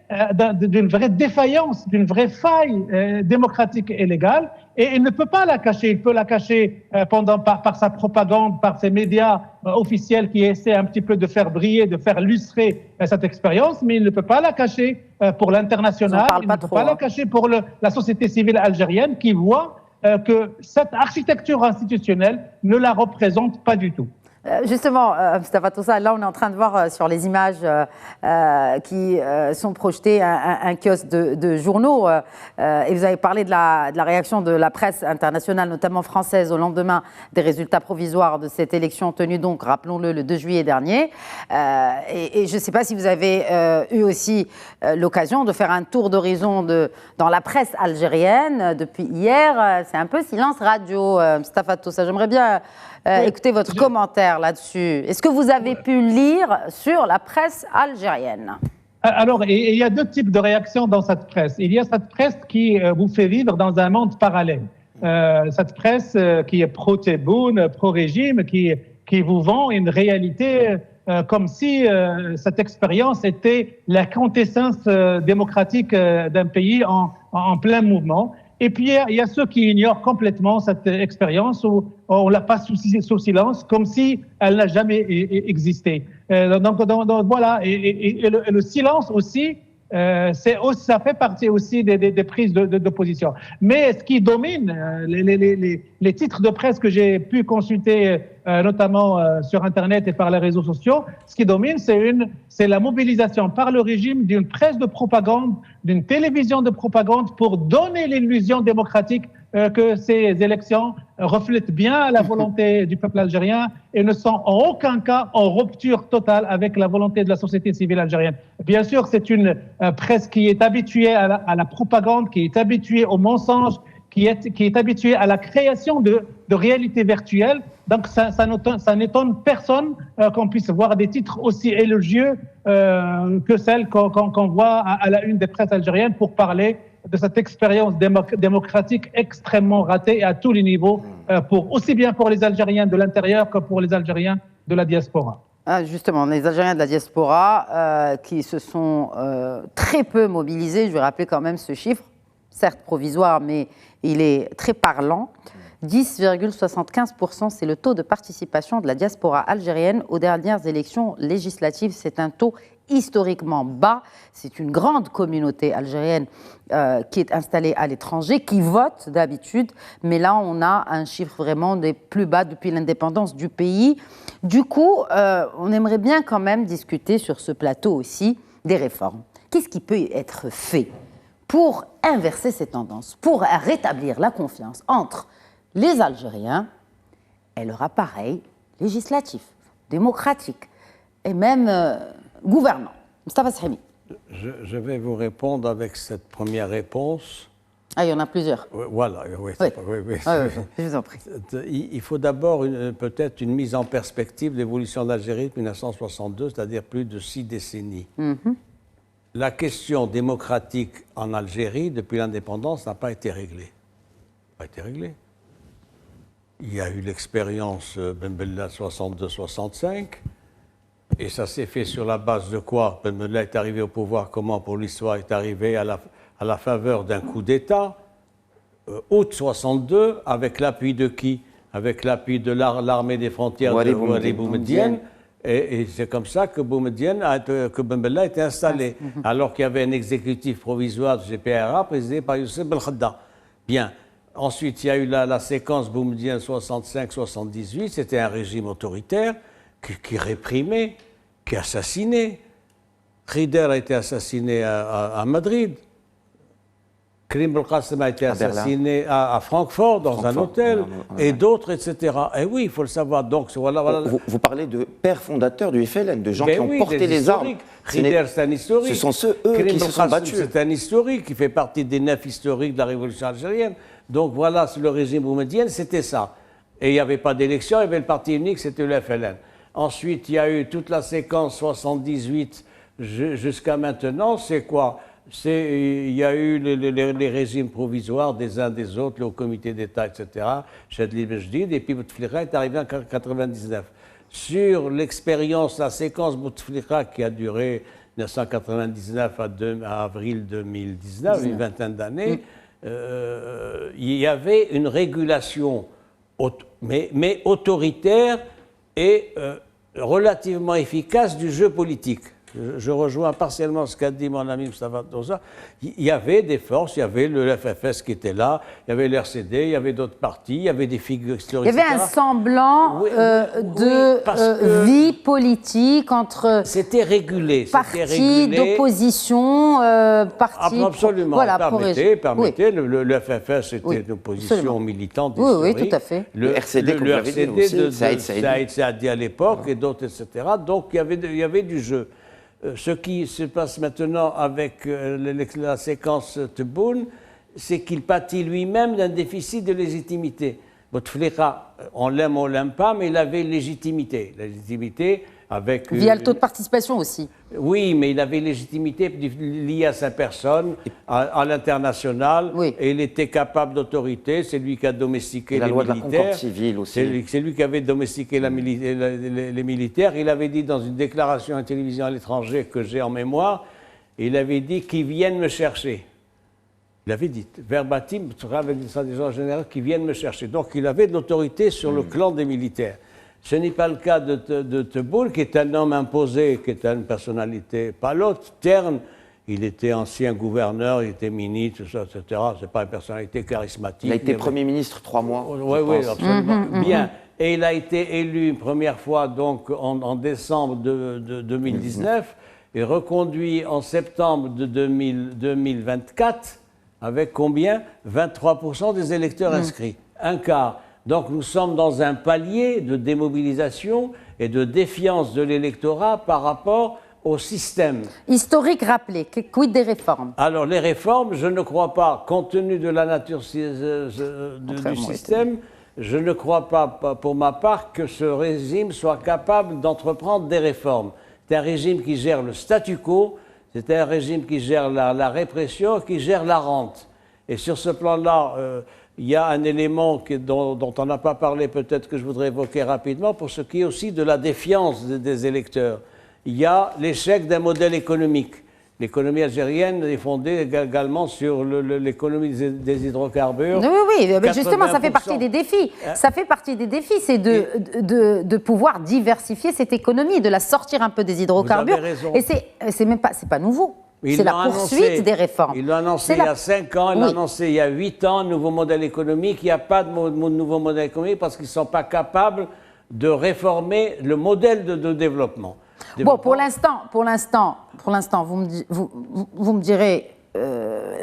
d'une vraie défaillance, d'une vraie faille démocratique et légale, et il ne peut pas la cacher. Il peut la cacher par sa propagande, par ses médias officiels qui essaient un petit peu de faire briller, de faire lustrer cette expérience, mais il ne peut pas la cacher pour l'international, il ne peut pas la cacher pour la société civile algérienne qui voit que cette architecture institutionnelle ne la représente pas du tout. Justement, Mustapha Toussa, là on est en train de voir sur les images qui sont projetées un kiosque de journaux et vous avez parlé de la réaction de la presse internationale, notamment française, au lendemain des résultats provisoires de cette élection tenue donc, rappelons-le, le 2 juillet dernier. Et je ne sais pas si vous avez eu aussi l'occasion de faire un tour d'horizon dans la presse algérienne depuis hier. C'est un peu silence radio, Mustapha Toussa. J'aimerais bien écoutez votre commentaire là-dessus. Est-ce que vous avez pu lire sur la presse algérienne? Alors, il y a deux types de réactions dans cette presse. Il y a cette presse qui vous fait vivre dans un monde parallèle. Cette presse qui est pro-Tebboune, pro-régime, qui vous vend une réalité comme si cette expérience était la quintessence démocratique d'un pays en plein mouvement. Et puis, il y a ceux qui ignorent complètement cette expérience où on la passe sous silence, comme si elle n'a jamais existé. Donc voilà. Et le silence aussi, ça fait partie aussi des prises de position. Mais ce qui domine, les titres de presse que j'ai pu consulter, notamment sur Internet et par les réseaux sociaux, ce qui domine, c'est la mobilisation par le régime d'une presse de propagande, d'une télévision de propagande pour donner l'illusion démocratique que ces élections reflètent bien la volonté du peuple algérien et ne sont en aucun cas en rupture totale avec la volonté de la société civile algérienne. Bien sûr, c'est une presse qui est habituée à la propagande, qui est habituée au mensonge, qui est habituée à la création de réalités virtuelles. Donc, ça n'étonne personne qu'on puisse voir des titres aussi élogieux que celles qu'on voit à la une des presses algériennes pour parler de cette expérience démocratique extrêmement ratée à tous les niveaux, aussi bien pour les Algériens de l'intérieur que pour les Algériens de la diaspora. Justement, les Algériens de la diaspora qui se sont très peu mobilisés, je vais rappeler quand même ce chiffre, certes provisoire, mais il est très parlant. 10,75%, c'est le taux de participation de la diaspora algérienne aux dernières élections législatives. C'est un taux historiquement bas. C'est une grande communauté algérienne qui est installée à l'étranger, qui vote d'habitude. Mais là, on a un chiffre vraiment des plus bas depuis l'indépendance du pays. Du coup, on aimerait bien quand même discuter sur ce plateau aussi des réformes. Qu'est-ce qui peut être fait pour inverser ces tendances, pour rétablir la confiance entre les Algériens et leur appareil législatif, démocratique et même gouvernant? Mustapha Sahimi. Je vais vous répondre avec cette première réponse. Ah, il y en a plusieurs. Voilà, oui. Je vous en prie. Il faut d'abord peut-être une mise en perspective de l'évolution de l'Algérie depuis 1962, c'est-à-dire plus de 6 décennies. La question démocratique en Algérie, depuis l'indépendance, n'a pas été réglée. Il y a eu l'expérience Ben Bella 62-65, et ça s'est fait sur la base de quoi? Ben Bella est arrivé au pouvoir, comment pour l'histoire est arrivé à la faveur d'un coup d'État, août 62, avec l'appui de qui? Avec l'appui de l'armée des frontières de Ouari Boumedienne. Et c'est comme ça que que Ben Bella a été installé, alors qu'il y avait un exécutif provisoire de GPRA présidé par Youssef Belkhadda. Bien. Ensuite, il y a eu la séquence Boumedienne 65-78. C'était un régime autoritaire qui réprimait, qui assassinait. Khider a été assassiné à Madrid. Karim Belkacem a été assassiné à Francfort, dans un hôtel, et d'autres, etc. Et oui, il faut le savoir. Donc, voilà. Vous parlez de pères fondateurs du FLN, de gens qui ont porté les armes. Khider, c'est un historique. Ce sont eux qui se sont battus. C'est un historique qui fait partie des 9 historiques de la révolution algérienne. Donc voilà, le régime boumedienne, c'était ça. Et il n'y avait pas d'élection, il y avait le parti unique, c'était le FLN. Ensuite, il y a eu toute la séquence 78 jusqu'à maintenant. C'est quoi? Il y a eu les régimes provisoires des uns des autres, le comité d'État, etc. Chadli Bejdid, et puis Bouteflika est arrivé en 1999. Sur l'expérience, la séquence Bouteflika qui a duré 1999 à avril 2019, une vingtaine d'années, il y avait une régulation, mais autoritaire et relativement efficace du jeu politique. Je rejoins partiellement ce qu'a dit mon ami Moustapha Toza. Il y avait des forces, il y avait le FFS qui était là, il y avait l'RCD, il y avait d'autres partis, il y avait des figures historiques. Il y avait un semblant de vie politique entre c'était régulé, partis d'opposition, partis... Absolument, Voilà, permettez. Le FFS était une opposition militante historique. Oui, tout à fait. Le RCD, comme vous l'avez dit aussi, Saïd Saadi à l'époque et d'autres, etc. Donc il y avait du jeu. Ce qui se passe maintenant avec la séquence Tebboune, c'est qu'il pâtit lui-même d'un déficit de légitimité. Bouteflika, on l'aime ou on l'aime pas, mais il avait légitimité. Légitimité avec... Via le taux de participation aussi. Oui, mais il avait légitimité liée à sa personne, à l'international, et il était capable d'autorité. C'est lui qui a domestiqué les militaires. La loi de la concorde civile aussi. C'est lui qui avait domestiqué les militaires. Il avait dit dans une déclaration à la télévision à l'étranger que j'ai en mémoire, il avait dit qu'ils viennent me chercher. Il avait dit, verbatim, avec des gens généraux, qui viennent me chercher. Donc il avait de l'autorité sur le clan des militaires. Ce n'est pas le cas de Tebboune, qui est un homme imposé, qui est une personnalité, pas l'autre, terne. Il était ancien gouverneur, il était ministre, tout ça, etc. Ce n'est pas une personnalité charismatique. Il a été Premier ministre 3 mois. Oui, absolument. Bien. Et il a été élu une première fois donc, en décembre de 2019 et reconduit en septembre de 2024 avec combien 23% des électeurs inscrits. Un quart. Donc nous sommes dans un palier de démobilisation et de défiance de l'électorat par rapport au système. Historique rappelé, quid des réformes? Alors les réformes, je ne crois pas, compte tenu de la nature du système, je ne crois pas, pour ma part, que ce régime soit capable d'entreprendre des réformes. C'est un régime qui gère le statu quo, c'est un régime qui gère la répression, qui gère la rente. Et sur ce plan-là, il y a un élément dont on n'a pas parlé, peut-être que je voudrais évoquer rapidement, pour ce qui est aussi de la défiance des électeurs. Il y a l'échec d'un modèle économique. L'économie algérienne est fondée également sur l'économie des hydrocarbures. Oui, mais justement, ça fait partie des défis. Ça fait partie des défis, c'est de pouvoir diversifier cette économie, de la sortir un peu des hydrocarbures. Vous avez raison. Et c'est pas nouveau. C'est la poursuite des réformes. Il l'a annoncé il y a 5 ans, il l'a annoncé il y a 8 ans, nouveau modèle économique. Il n'y a pas de nouveau modèle économique parce qu'ils ne sont pas capables de réformer le modèle de développement. Bon, pour l'instant, vous me direz,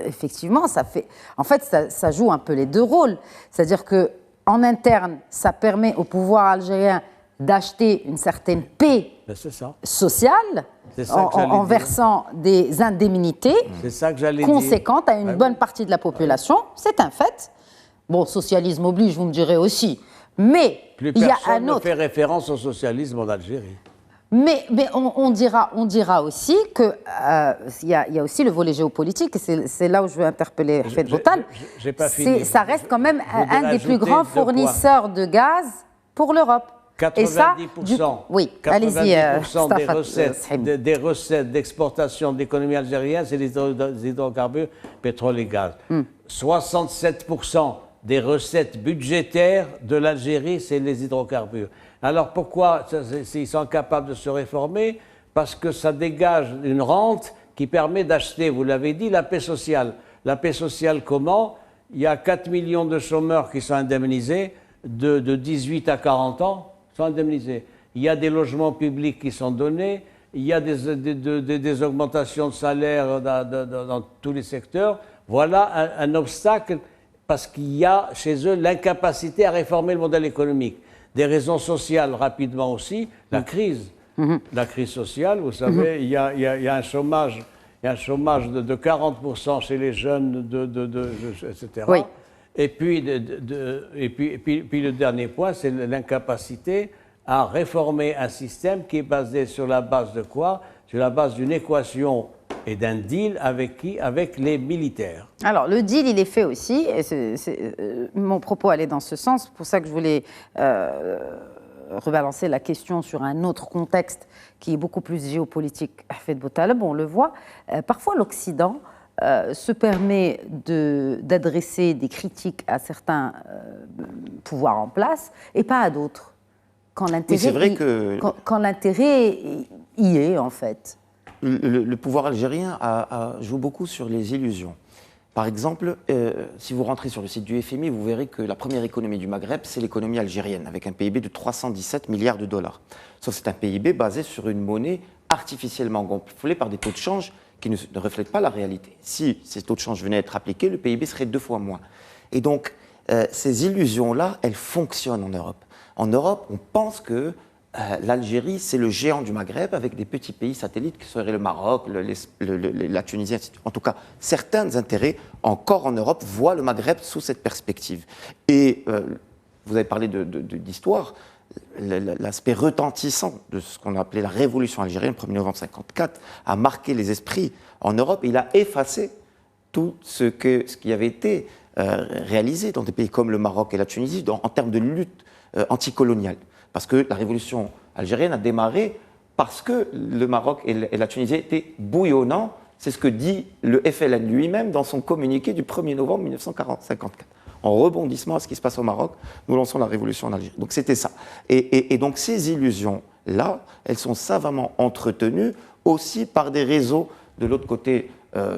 effectivement, ça joue un peu les deux rôles. C'est-à-dire qu'en interne, ça permet au pouvoir algérien d'acheter une certaine paix sociale en versant des indemnités conséquentes à une bonne partie de la population. C'est un fait. Bon, socialisme oblige, vous me direz aussi. Mais il y a un autre. Personne ne fait référence au socialisme en Algérie. Mais on dira aussi qu'il y a aussi le volet géopolitique, et c'est là où je veux interpeller Hafed Boutane. Ça reste quand même un des plus grands fournisseurs de gaz pour l'Europe. 90%, oui, 90% des recettes d'exportation de l'économie algérienne, c'est les hydrocarbures, pétrole et gaz. 67% des recettes budgétaires de l'Algérie, c'est les hydrocarbures. Alors pourquoi ils sont capables de se réformer? Parce que ça dégage une rente qui permet d'acheter, vous l'avez dit, la paix sociale. La paix sociale comment? Il y a 4 millions de chômeurs qui sont indemnisés de 18 à 40 ans. Sont indemnisés. Il y a des logements publics qui sont donnés, il y a des augmentations de salaire dans tous les secteurs. Voilà un obstacle parce qu'il y a chez eux l'incapacité à réformer le modèle économique. Des raisons sociales rapidement aussi, la crise. La crise sociale, vous savez, il y a un chômage de 40% chez les jeunes, etc. Oui. Et puis le dernier point, c'est l'incapacité à réformer un système qui est basé sur la base de quoi? Sur la base d'une équation et d'un deal avec qui? Avec les militaires. Alors, le deal, il est fait aussi. Et mon propos allait dans ce sens. C'est pour ça que je voulais rebalancer la question sur un autre contexte qui est beaucoup plus géopolitique, Hafid Boutaleb, on le voit, parfois l'Occident se permet d'adresser des critiques à certains pouvoirs en place et pas à d'autres, quand l'intérêt y est, en fait. Le pouvoir algérien joue beaucoup sur les illusions. Par exemple, si vous rentrez sur le site du FMI, vous verrez que la première économie du Maghreb, c'est l'économie algérienne, avec un PIB de 317 milliards de dollars. Sauf que c'est un PIB basé sur une monnaie artificiellement gonflée par des taux de change qui ne reflètent pas la réalité. Si ces taux de change venaient à être appliqués, le PIB serait 2 fois moins. Et donc, ces illusions-là, elles fonctionnent en Europe. En Europe, on pense que l'Algérie, c'est le géant du Maghreb avec des petits pays satellites qui seraient le Maroc, la Tunisie, ainsi de suite. En tout cas, certains intérêts, encore en Europe, voient le Maghreb sous cette perspective. Et vous avez parlé d'histoire, l'aspect retentissant de ce qu'on a appelé la révolution algérienne, 1er novembre 1954, a marqué les esprits en Europe. Il a effacé tout ce qui avait été réalisé dans des pays comme le Maroc et la Tunisie en termes de lutte anticoloniale. Parce que la révolution algérienne a démarré parce que le Maroc et la Tunisie étaient bouillonnants. C'est ce que dit le FLN lui-même dans son communiqué du 1er novembre 1954. En rebondissement à ce qui se passe au Maroc, nous lançons la révolution en Algérie. Donc c'était ça. Et donc ces illusions-là, elles sont savamment entretenues aussi par des réseaux de l'autre côté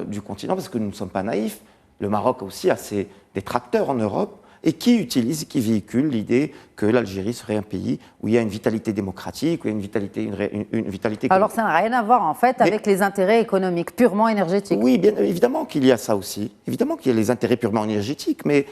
du continent, parce que nous ne sommes pas naïfs. Le Maroc aussi a ses détracteurs en Europe, et qui véhicule l'idée que l'Algérie serait un pays où il y a une vitalité démocratique, où il y a une vitalité... Alors ça n'a rien à voir en fait avec les intérêts économiques, purement énergétiques. Oui, bien évidemment qu'il y a ça aussi. Évidemment qu'il y a les intérêts purement énergétiques, mais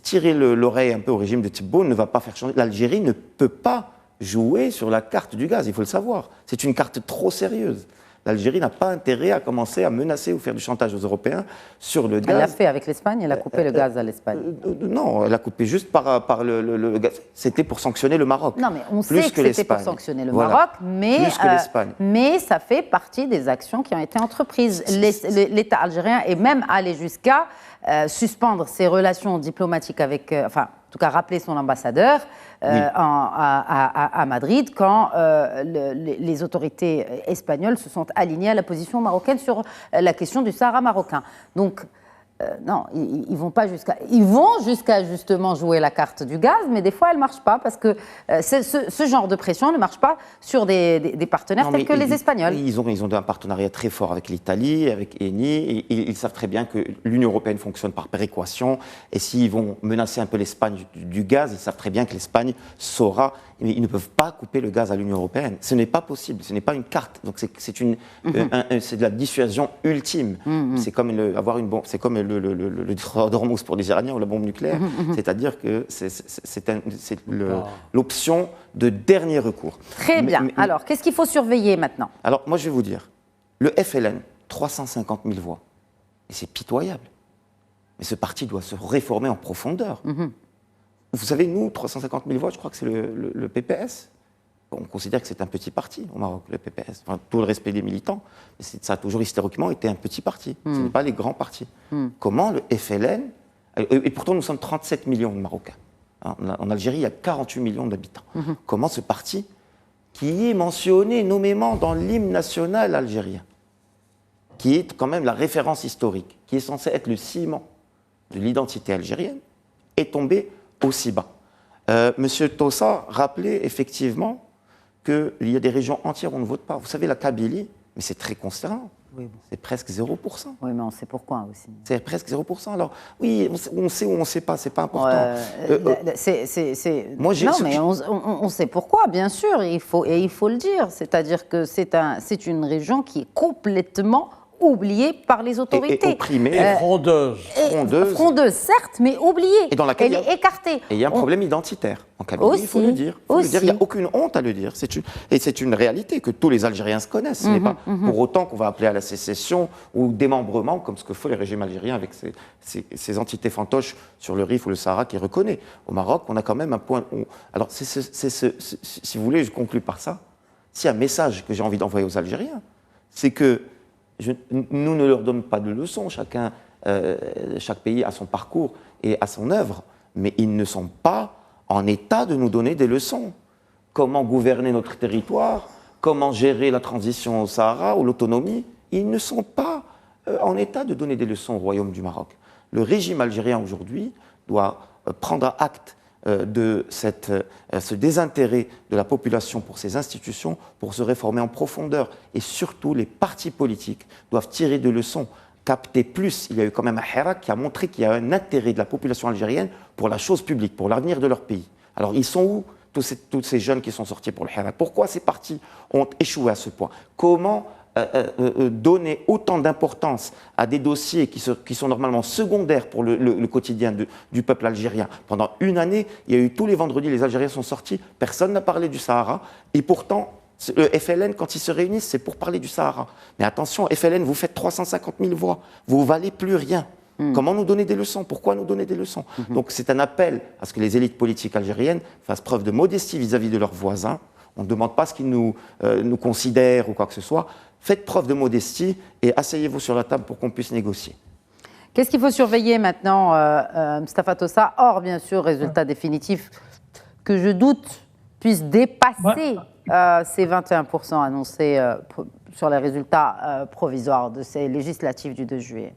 tirer l'oreille un peu au régime de Tebboune ne va pas faire changer. L'Algérie ne peut pas jouer sur la carte du gaz, il faut le savoir. C'est une carte trop sérieuse. L'Algérie n'a pas intérêt à commencer à menacer ou faire du chantage aux Européens sur le gaz. Elle l'a fait avec l'Espagne, elle a coupé le gaz à l'Espagne. Non, elle a coupé juste par le gaz. C'était pour sanctionner le Maroc. Non, mais on sait que c'était pour sanctionner le Maroc, mais ça fait partie des actions qui ont été entreprises. L'État algérien est même allé jusqu'à suspendre ses relations diplomatiques avec, en tout cas rappeler son ambassadeur à Madrid quand les autorités espagnoles se sont alignées à la position marocaine sur la question du Sahara marocain. Donc, non, ils vont pas jusqu'à... Ils vont jusqu'à justement jouer la carte du gaz, mais des fois, elle ne marche pas parce que ce genre de pression ne marche pas sur des partenaires tels que les Espagnols. Ils ont un partenariat très fort avec l'Italie, avec Eni, et ils savent très bien que l'Union européenne fonctionne par péréquation, et s'ils vont menacer un peu l'Espagne du gaz, ils savent très bien que l'Espagne saura, mais ils ne peuvent pas couper le gaz à l'Union européenne. Ce n'est pas possible, ce n'est pas une carte. Donc c'est de la dissuasion ultime. C'est comme avoir une bombe, c'est comme le d'Hormuz pour les Iraniens ou la bombe nucléaire. C'est-à-dire que c'est l'option de dernier recours. Très bien. Alors, qu'est-ce qu'il faut surveiller maintenant? Alors, moi, je vais vous dire, le FLN, 350 000 voix, et c'est pitoyable. Mais ce parti doit se réformer en profondeur. Vous savez, nous, 350 000 voix, je crois que c'est le PPS. On considère que c'est un petit parti au Maroc, le PPS. Enfin, tout le respect des militants, mais ça a toujours historiquement été un petit parti. Ce n'est pas les grands partis. Comment le FLN... Et pourtant, nous sommes 37 millions de Marocains. En Algérie, il y a 48 millions d'habitants. Comment ce parti, qui est mentionné nommément dans l'hymne national algérien, qui est quand même la référence historique, qui est censé être le ciment de l'identité algérienne, est tombé aussi bas. Monsieur Tossa rappelait effectivement qu'il y a des régions entières où on ne vote pas. Vous savez, la Kabylie, mais c'est très consternant. Oui. C'est presque 0%. Oui, mais on sait pourquoi aussi. C'est presque 0%. Alors, oui, on sait ou on ne sait pas, c'est pas important. Mais on sait pourquoi, bien sûr, il faut le dire. C'est-à-dire que c'est une région qui est complètement oubliée par les autorités. Et opprimée. Frondeuse. Frondeuse, certes, mais oubliée. Et dans laquelle elle est écartée. Et il y a un problème identitaire en Kabylie, il faut le dire. Il n'y a aucune honte à le dire. C'est une réalité que tous les Algériens se connaissent. Ce n'est pas pour autant qu'on va appeler à la sécession ou démembrement, comme ce que fait le régime algérien avec ces entités fantoches sur le Rif ou le Sahara qui reconnaît. Au Maroc, on a quand même un point... Alors, si vous voulez, je conclue par ça. S'il y a un message que j'ai envie d'envoyer aux Algériens, c'est que nous ne leur donnons pas de leçons, chaque pays a son parcours et a son œuvre, mais ils ne sont pas en état de nous donner des leçons. Comment gouverner notre territoire, comment gérer la transition au Sahara ou l'autonomie. Ils ne sont pas en état de donner des leçons au Royaume du Maroc. Le régime algérien aujourd'hui doit prendre acte de ce désintérêt de la population pour ses institutions, pour se réformer en profondeur. Et surtout, les partis politiques doivent tirer des leçons, capter plus. Il y a eu quand même un Hirak qui a montré qu'il y a un intérêt de la population algérienne pour la chose publique, pour l'avenir de leur pays. Alors, ils sont où tous ces jeunes qui sont sortis pour le Hirak? Pourquoi ces partis ont échoué à ce point? Comment donner autant d'importance à des dossiers qui sont normalement secondaires pour le quotidien du peuple algérien? Pendant une année, il y a eu tous les vendredis, les Algériens sont sortis, personne n'a parlé du Sahara, et pourtant, le FLN, quand ils se réunissent, c'est pour parler du Sahara. Mais attention, FLN, vous faites 350 000 voix, vous ne valez plus rien. Comment nous donner des leçons? Pourquoi nous donner des leçons? Donc c'est un appel à ce que les élites politiques algériennes fassent preuve de modestie vis-à-vis de leurs voisins. On ne demande pas ce qu'ils nous considèrent ou quoi que ce soit. Faites preuve de modestie et asseyez-vous sur la table pour qu'on puisse négocier. Qu'est-ce qu'il faut surveiller maintenant, Mustapha Tossa, hors bien sûr résultat définitif que je doute puisse dépasser ces 21% annoncés sur les résultats provisoires de ces législatives du 2 juillet?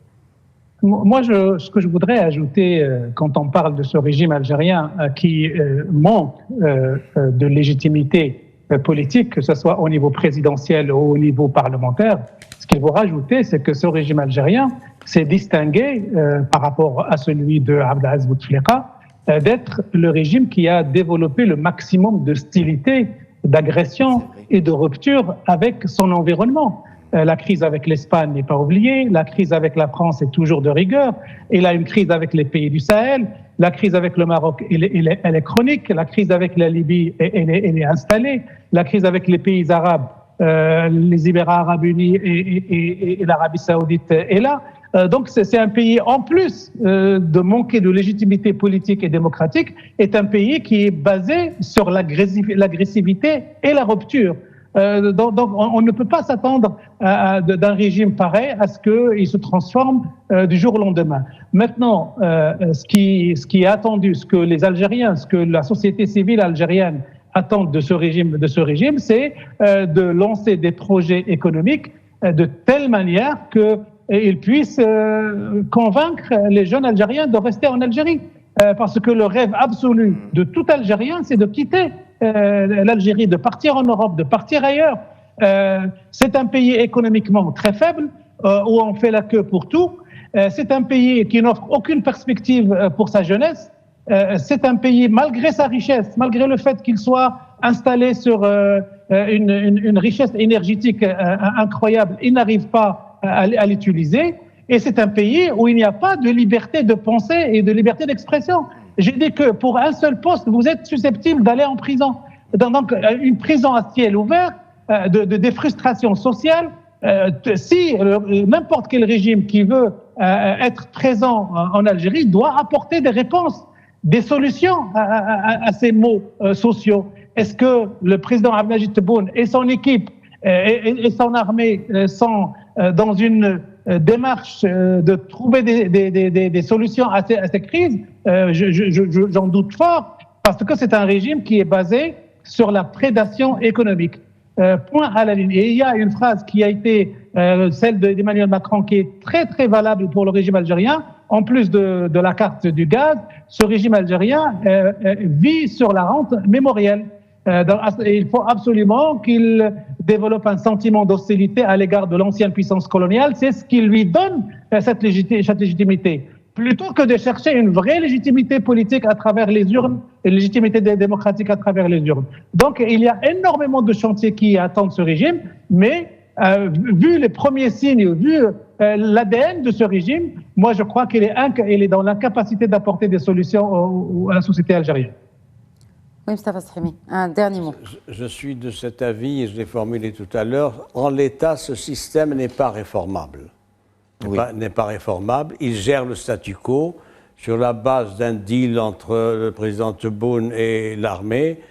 Moi, ce que je voudrais ajouter quand on parle de ce régime algérien qui manque de légitimité politique, que ce soit au niveau présidentiel ou au niveau parlementaire, ce qu'il faut rajouter, c'est que ce régime algérien s'est distingué par rapport à celui de Abdelaziz Bouteflika d'être le régime qui a développé le maximum d'hostilité, d'agression et de rupture avec son environnement. La crise avec l'Espagne n'est pas oubliée, la crise avec la France est toujours de rigueur, il a une crise avec les pays du Sahel, la crise avec le Maroc, elle est chronique, la crise avec la Libye, elle est installée, la crise avec les pays arabes, les Émirats arabes unis et l'Arabie saoudite est là. Donc c'est un pays, en plus de manquer de légitimité politique et démocratique, est un pays qui est basé sur l'agressivité et la rupture. Donc on ne peut pas s'attendre d'un régime pareil à ce qu'il se transforme du jour au lendemain. Maintenant, ce qui est attendu, ce que les Algériens, ce que la société civile algérienne attend de ce régime, c'est de lancer des projets économiques de telle manière qu'ils puissent convaincre les jeunes Algériens de rester en Algérie. Parce que le rêve absolu de tout Algérien, c'est de quitter l'Algérie, de partir en Europe, de partir ailleurs. C'est un pays économiquement très faible, où on fait la queue pour tout. C'est un pays qui n'offre aucune perspective pour sa jeunesse. C'est un pays, malgré sa richesse, malgré le fait qu'il soit installé sur une richesse énergétique incroyable, il n'arrive pas à l'utiliser. Et c'est un pays où il n'y a pas de liberté de pensée et de liberté d'expression. J'ai dit que pour un seul poste, vous êtes susceptible d'aller en prison. Donc, une prison à ciel ouvert, des frustrations sociales. Si n'importe quel régime qui veut être présent en Algérie doit apporter des réponses, des solutions à ces maux sociaux. Est-ce que le président Abdelmadjid Tebboune et son équipe et son armée sont dans une démarche de trouver des solutions à ces crises? J'en doute fort, parce que c'est un régime qui est basé sur la prédation économique. Point à la ligne. Et il y a une phrase qui a été celle d'Emmanuel Macron qui est très très valable pour le régime algérien. En plus de la carte du gaz, ce régime algérien vit sur la rente mémorielle. Il faut absolument qu'il développe un sentiment d'hostilité à l'égard de l'ancienne puissance coloniale. C'est ce qui lui donne cette légitimité. Plutôt que de chercher une vraie légitimité politique à travers les urnes, et légitimité démocratique à travers les urnes. Donc, il y a énormément de chantiers qui attendent ce régime, mais vu les premiers signes, vu l'ADN de ce régime, moi je crois qu'il est dans l'incapacité d'apporter des solutions à la société algérienne. Oui, Mustapha Srimi, un dernier mot. Je suis de cet avis, et je l'ai formulé tout à l'heure, en l'état, ce système n'est pas réformable. N'est pas réformable. Il gère le statu quo sur la base d'un deal entre le président Tebboune et l'armée,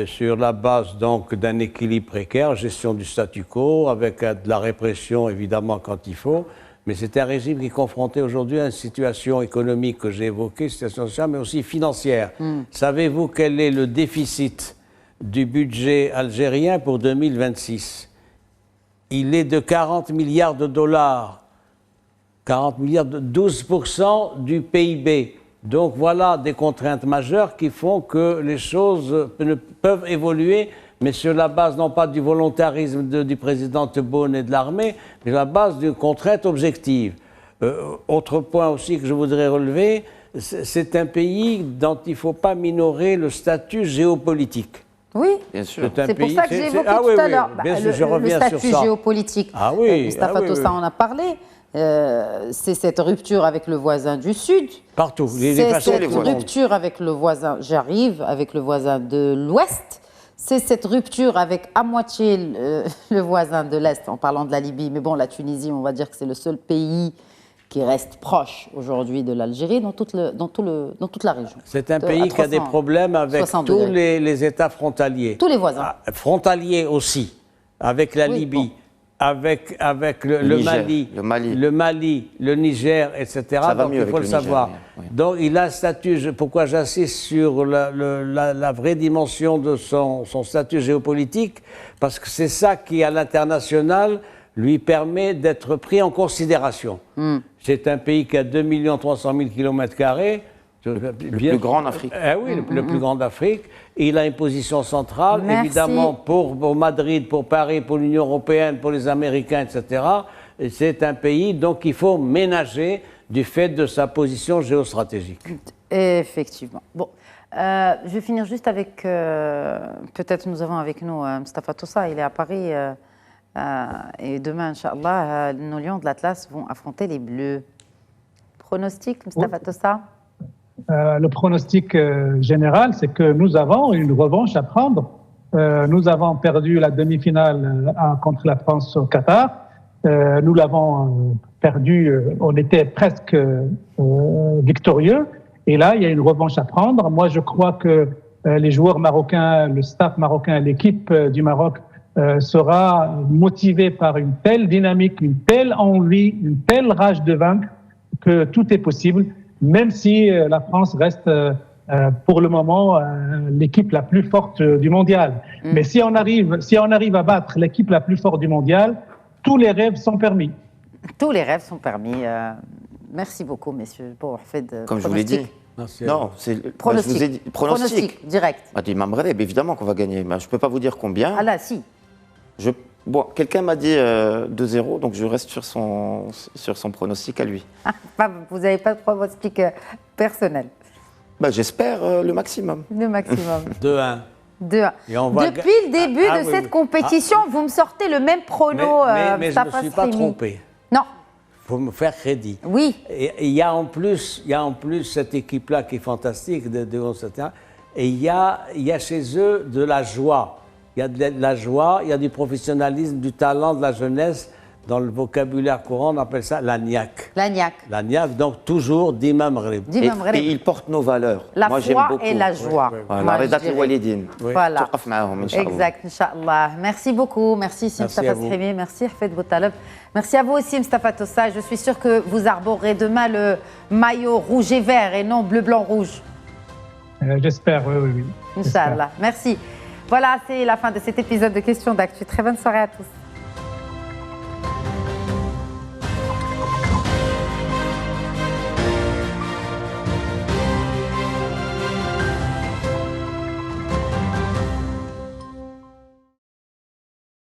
sur la base donc d'un équilibre précaire, gestion du statu quo, avec de la répression évidemment quand il faut, Mais c'est un régime qui est confronté aujourd'hui à une situation économique que j'ai évoquée, situation sociale, mais aussi financière. Savez-vous quel est le déficit du budget algérien pour 2026? Il est de 40 milliards de dollars. 40 milliards, 12% du PIB. Donc voilà des contraintes majeures qui font que les choses peuvent évoluer, mais sur la base non pas du volontarisme du président Tebboune et de l'armée, mais sur la base d'une contrainte objective. Autre point aussi que je voudrais relever, c'est un pays dont il ne faut pas minorer le statut géopolitique. Oui, Bien sûr. c'est pour ça que j'ai évoqué tout à l'heure. Le statut géopolitique. Ah oui. Mustafa Tossa en a parlé. C'est cette rupture avec le voisin du Sud. Partout. C'est cette rupture avec le voisin, avec le voisin de l'Ouest. C'est cette rupture avec à moitié le voisin de l'Est, en parlant de la Libye. Mais bon, la Tunisie, on va dire que c'est le seul pays qui reste proche aujourd'hui de l'Algérie dans toute la région. C'est un pays qui a des problèmes avec tous les États frontaliers. Tous les voisins. Frontaliers aussi, avec la Libye. Avec le Mali, le Niger, etc. Ça va donc mieux il faut le savoir. Oui. Donc il a un statut, pourquoi j'insiste sur la vraie dimension de son statut géopolitique, parce que c'est ça qui, à l'international, lui permet d'être pris en considération. C'est un pays qui a 2 300 000 km². Le plus grand d'Afrique. Oui, le plus grand d'Afrique. Il a une position centrale, évidemment, pour Madrid, pour Paris, pour l'Union européenne, pour les Américains, etc. Et c'est un pays donc il faut ménager du fait de sa position géostratégique. Effectivement. Bon, je vais finir juste avec, peut-être nous avons avec nous Mustafa Tossa, il est à Paris, et demain, Inch'Allah, nos Lions de l'Atlas vont affronter les Bleus. Pronostic, Mustafa Tossa? Le pronostic général, c'est que nous avons une revanche à prendre. Nous avons perdu la demi-finale contre la France au Qatar. Nous l'avons perdu, on était presque victorieux. Et là, il y a une revanche à prendre. Moi, je crois que les joueurs marocains, le staff marocain, l'équipe du Maroc sera motivé par une telle dynamique, une telle envie, une telle rage de vaincre que tout est possible. Même si la France reste pour le moment l'équipe la plus forte du mondial. Mais si on arrive à battre l'équipe la plus forte du mondial, tous les rêves sont permis. Tous les rêves sont permis. Merci beaucoup, messieurs, pour fait de Comme je vous l'ai dit. Non, c'est pronostic. Je vous ai dit, pronostic direct. Imam Reb, évidemment qu'on va gagner. Mais je ne peux pas vous dire combien. Ah là, si. Bon, quelqu'un m'a dit 2-0, donc je reste sur son pronostic à lui. Vous n'avez pas de pronostic personnel? J'espère le maximum. Le maximum. 2-1. 2-1. Depuis le début de cette compétition, vous me sortez le même prono. Mais je ne me suis pas trompé. Non. Il faut me faire crédit. Oui. Et il y a en plus cette équipe-là qui est fantastique, de etc. Et il y a chez eux de la joie. Il y a de la joie, il y a du professionnalisme, du talent, de la jeunesse. Dans le vocabulaire courant, on appelle ça l'agnac. L'agnac. L'agnac, donc toujours d'Imam Reb. Et il porte nos valeurs. La Moi, foi beaucoup. Et la joie. La Redat al-Walidin. Voilà. Exact, Inch'Allah. Merci beaucoup. Merci Mustafa Srimi. Merci Hafed Boutaleb. Merci à vous aussi, Mustafa Tossa. Je suis sûre que vous arborerez demain le maillot rouge et vert et non bleu, blanc, rouge. J'espère, oui. Inch'Allah. Merci. Voilà, c'est la fin de cet épisode de Questions d'Actu. Très bonne soirée à tous.